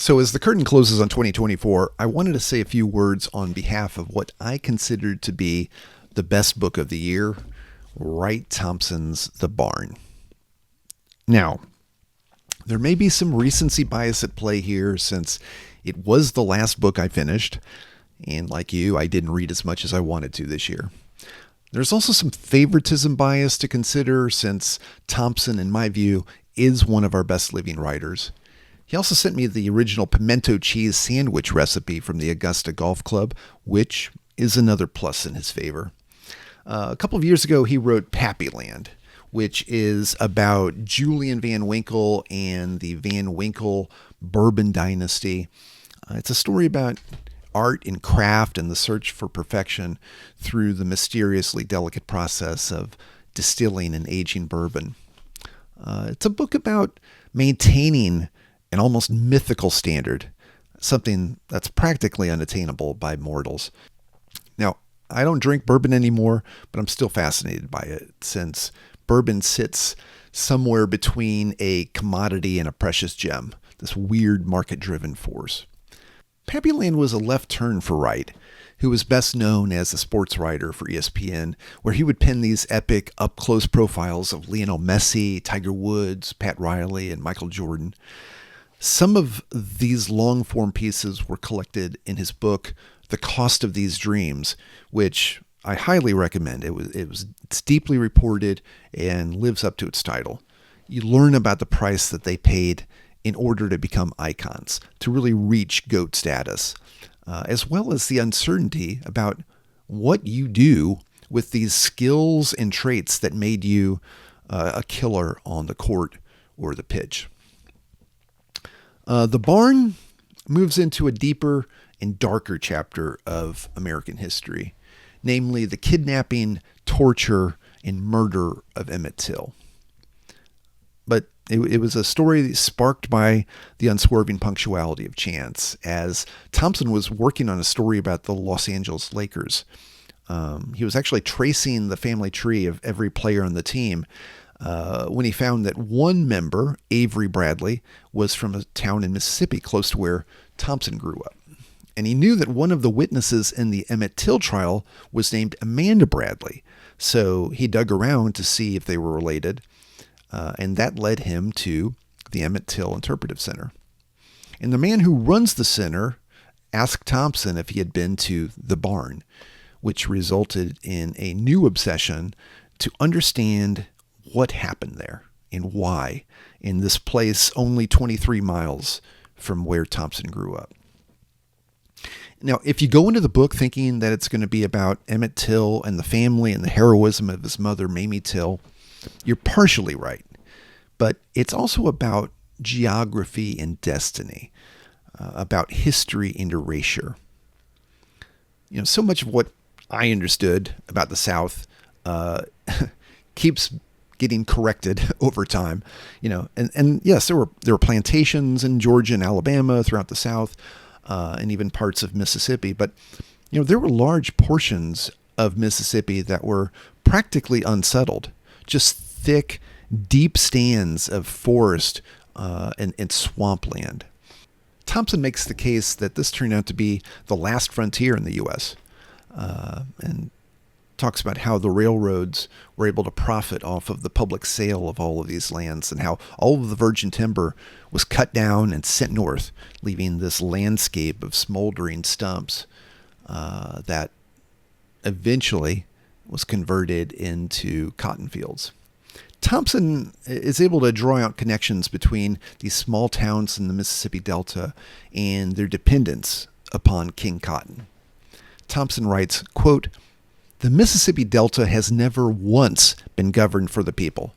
So, as the curtain closes on 2024, I wanted to say a few words on behalf of what I considered to be the best book of the year, Wright Thompson's The Barn. Now, there may be some recency bias at play here since it was the last book I finished, and like you, I didn't read as much as I wanted to this year. There's also some favoritism bias to consider since Thompson, in my view, is one of our best living writers. He also sent me the original pimento cheese sandwich recipe from the Augusta Golf Club, which is another plus in his favor. A couple of years ago, he wrote Pappyland, which is about Julian Van Winkle and the Van Winkle bourbon dynasty. It's a story about art and craft and the search for perfection through the mysteriously delicate process of distilling and aging bourbon. It's a book about maintaining an almost mythical standard, something that's practically unattainable by mortals. Now, I don't drink bourbon anymore, but I'm still fascinated by it, since bourbon sits somewhere between a commodity and a precious gem, this weird market-driven force. Pappyland was a left turn for Wright, who was best known as a sports writer for ESPN, where he would pen these epic up-close profiles of Lionel Messi, Tiger Woods, Pat Riley, and Michael Jordan. Some of these long-form pieces were collected in his book, The Cost of These Dreams, which I highly recommend. It's deeply reported and lives up to its title. You learn about the price that they paid in order to become icons, to really reach GOAT status, as well as the uncertainty about what you do with these skills and traits that made you a killer on the court or the pitch. The Barn moves into a deeper and darker chapter of American history, namely the kidnapping, torture, and murder of Emmett Till. But it was a story sparked by the unswerving punctuality of chance, as Thompson was working on a story about the Los Angeles Lakers. He was actually tracing the family tree of every player on the team when he found that one member, Avery Bradley, was from a town in Mississippi close to where Thompson grew up. And he knew that one of the witnesses in the Emmett Till trial was named Amanda Bradley. So he dug around to see if they were related, and that led him to the Emmett Till Interpretive Center. And the man who runs the center asked Thompson if he had been to the barn, which resulted in a new obsession to understand what happened there and why in this place only 23 miles from where Thompson grew up. Now, if you go into the book thinking that it's going to be about Emmett Till and the family and the heroism of his mother, Mamie Till, you're partially right. But it's also about geography and destiny, about history and erasure. So much of what I understood about the South keeps getting corrected over time, and yes, there were plantations in Georgia and Alabama throughout the South, and even parts of Mississippi. But, there were large portions of Mississippi that were practically unsettled, just thick, deep stands of forest and swampland. Thompson makes the case that this turned out to be the last frontier in the U.S., and talks about how the railroads were able to profit off of the public sale of all of these lands and how all of the virgin timber was cut down and sent north, leaving this landscape of smoldering stumps that eventually was converted into cotton fields. Thompson is able to draw out connections between these small towns in the Mississippi Delta and their dependence upon King Cotton. Thompson writes, quote, "The Mississippi Delta has never once been governed for the people.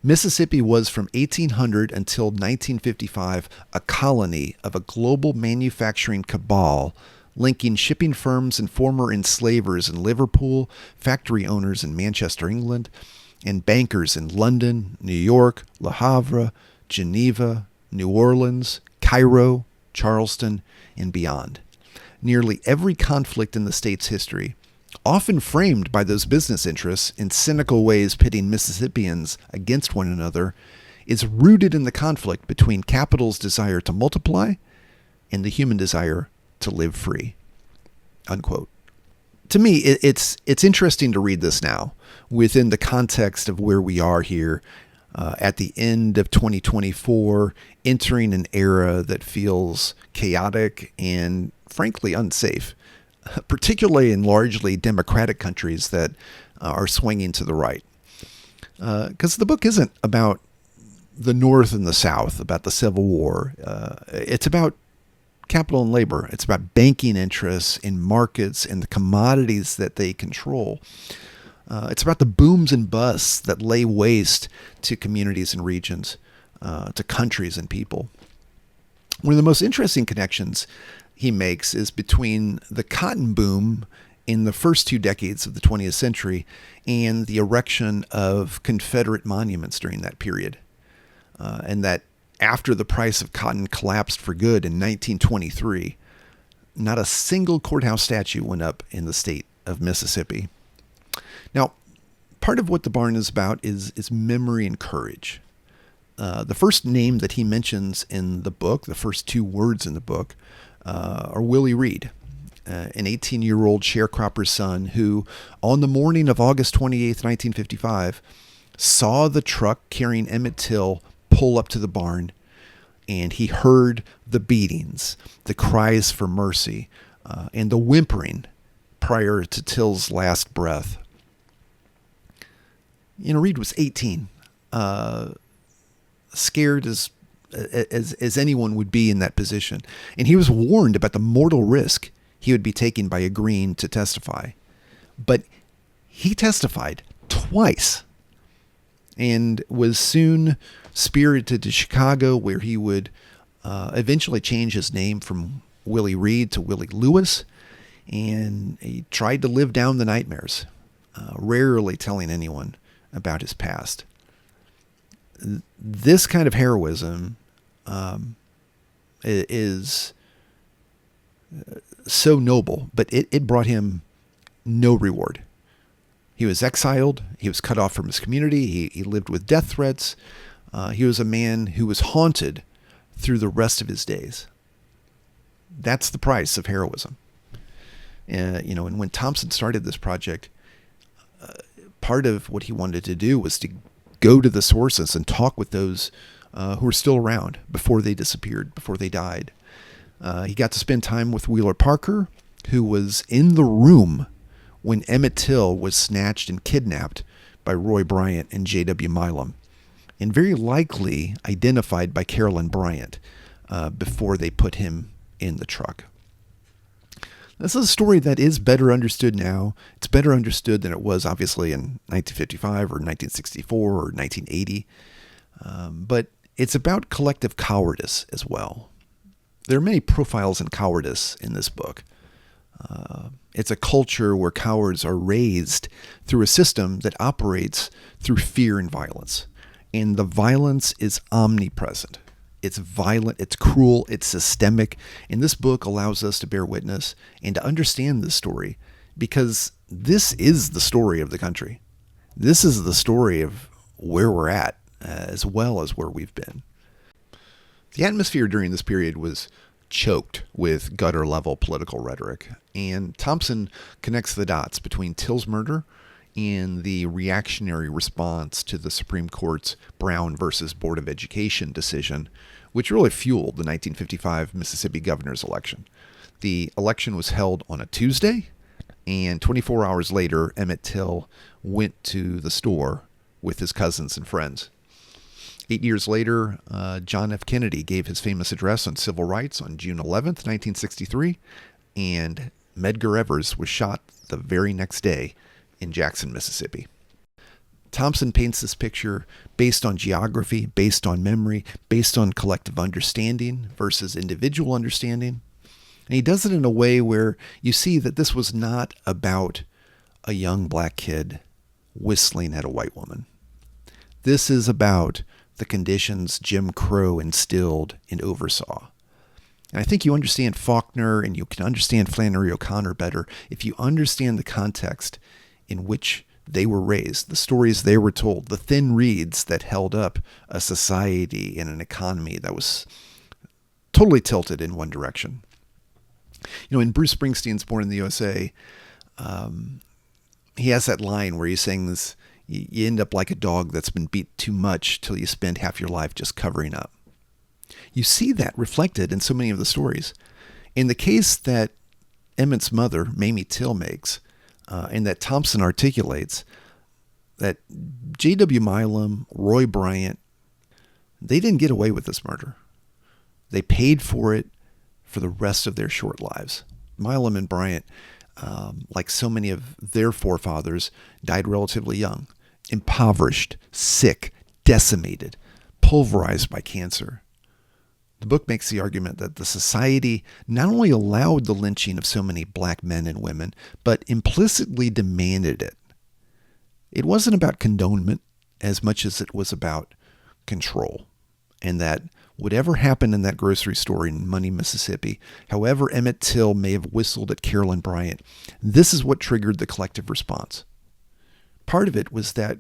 Mississippi was from 1800 until 1955 a colony of a global manufacturing cabal linking shipping firms and former enslavers in Liverpool, factory owners in Manchester, England, and bankers in London, New York, Le Havre, Geneva, New Orleans, Cairo, Charleston, and beyond. Nearly every conflict in the state's history, often framed by those business interests in cynical ways pitting Mississippians against one another, is rooted in the conflict between capital's desire to multiply and the human desire to live free, unquote. To me, it's interesting to read this now within the context of where we are here at the end of 2024, entering an era that feels chaotic and frankly unsafe, particularly in largely democratic countries that are swinging to the right. Because the book isn't about the North and the South, about the Civil War. It's about capital and labor. It's about banking interests in markets and the commodities that they control. It's about the booms and busts that lay waste to communities and regions, to countries and people. One of the most interesting connections he makes is between the cotton boom in the first 2 decades of the 20th century and the erection of Confederate monuments during that period. And that after the price of cotton collapsed for good in 1923, not a single courthouse statue went up in the state of Mississippi. Now, part of what the barn is about is memory and courage. The first name that he mentions in the book, the first 2 words in the book, are Willie Reed, an 18-year-old sharecropper's son who, on the morning of August 28th, 1955, saw the truck carrying Emmett Till pull up to the barn, and he heard the beatings, the cries for mercy, and the whimpering prior to Till's last breath. Reed was 18, scared as anyone would be in that position, and he was warned about the mortal risk he would be taking by agreeing to testify. But he testified twice and was soon spirited to Chicago, where he would eventually change his name from Willie Reed to Willie Lewis, and he tried to live down the nightmares, rarely telling anyone about his past. This kind of heroism is so noble, but it brought him no reward. He was exiled. He was cut off from his community. He lived with death threats. He was a man who was haunted through the rest of his days. That's the price of heroism. And when Thompson started this project, part of what he wanted to do was to go to the sources and talk with those who were still around before they disappeared, before they died. He got to spend time with Wheeler Parker, who was in the room when Emmett Till was snatched and kidnapped by Roy Bryant and J.W. Milam, and very likely identified by Carolyn Bryant before they put him in the truck. This is a story that is better understood now. It's better understood than it was, obviously, in 1955 or 1964 or 1980. But it's about collective cowardice as well. There are many profiles in cowardice in this book. It's a culture where cowards are raised through a system that operates through fear and violence. And the violence is omnipresent. It's violent, it's cruel, it's systemic. And this book allows us to bear witness and to understand this story, because this is the story of the country. This is the story of where we're at, as well as where we've been. The atmosphere during this period was choked with gutter-level political rhetoric, and Thompson connects the dots between Till's murder and the reactionary response to the Supreme Court's Brown versus Board of Education decision, which really fueled the 1955 Mississippi governor's election. The election was held on a Tuesday, and 24 hours later, Emmett Till went to the store with his cousins and friends. 8 years later, John F. Kennedy gave his famous address on civil rights on June 11th, 1963, and Medgar Evers was shot the very next day in Jackson, Mississippi. Thompson paints this picture based on geography, based on memory, based on collective understanding versus individual understanding. And he does it in a way where you see that this was not about a young black kid whistling at a white woman. This is about the conditions Jim Crow instilled and oversaw. And I think you understand Faulkner and you can understand Flannery O'Connor better if you understand the context in which they were raised, the stories they were told, the thin reeds that held up a society and an economy that was totally tilted in one direction. In Bruce Springsteen's Born in the USA, he has that line where he sings, you end up like a dog that's been beat too much till you spend half your life just covering up. You see that reflected in so many of the stories. In the case that Emmett's mother, Mamie Till, makes, and that Thompson articulates, that J.W. Milam, Roy Bryant, they didn't get away with this murder. They paid for it for the rest of their short lives. Milam and Bryant, like so many of their forefathers, died relatively young, impoverished, sick, decimated, pulverized by cancer. The book makes the argument that the society not only allowed the lynching of so many black men and women, but implicitly demanded it. It wasn't about condonement as much as it was about control, and that whatever happened in that grocery store in Money, Mississippi, however Emmett Till may have whistled at Carolyn Bryant, this is what triggered the collective response. Part of it was that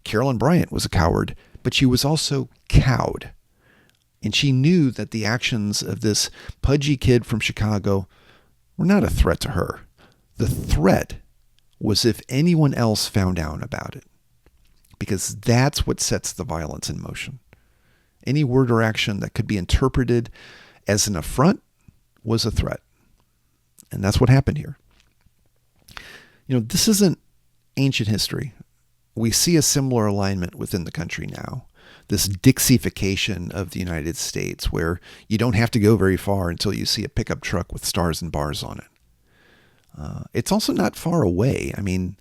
Carolyn Bryant was a coward, but she was also cowed. And she knew that the actions of this pudgy kid from Chicago were not a threat to her. The threat was if anyone else found out about it, because that's what sets the violence in motion. Any word or action that could be interpreted as an affront was a threat. And that's what happened here. This isn't ancient history. We see a similar alignment within the country now. This Dixification of the United States, where you don't have to go very far until you see a pickup truck with stars and bars on it. It's also not far away. I mean,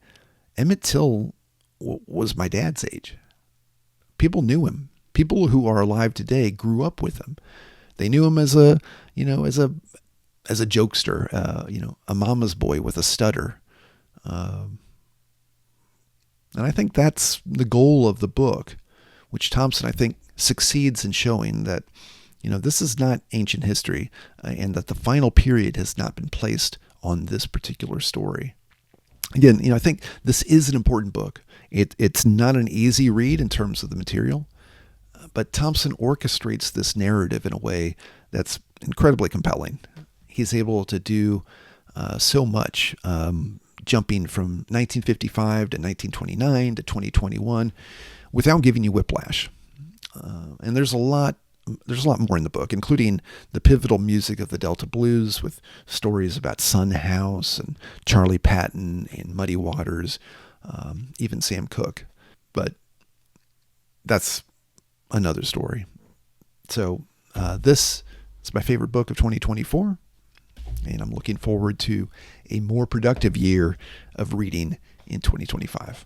Emmett Till was my dad's age. People knew him. People who are alive today grew up with him. They knew him as a jokester, a mama's boy with a stutter. And I think that's the goal of the book, which Thompson, I think, succeeds in showing that, this is not ancient history, and that the final period has not been placed on this particular story. Again, I think this is an important book. It's not an easy read in terms of the material, but Thompson orchestrates this narrative in a way that's incredibly compelling. He's able to do so much, jumping from 1955 to 1929 to 2021, without giving you whiplash. And there's a lot more in the book, including the pivotal music of the Delta Blues, with stories about Son House and Charlie Patton and Muddy Waters, even Sam Cooke. But that's another story. So this is my favorite book of 2024, and I'm looking forward to a more productive year of reading in 2025.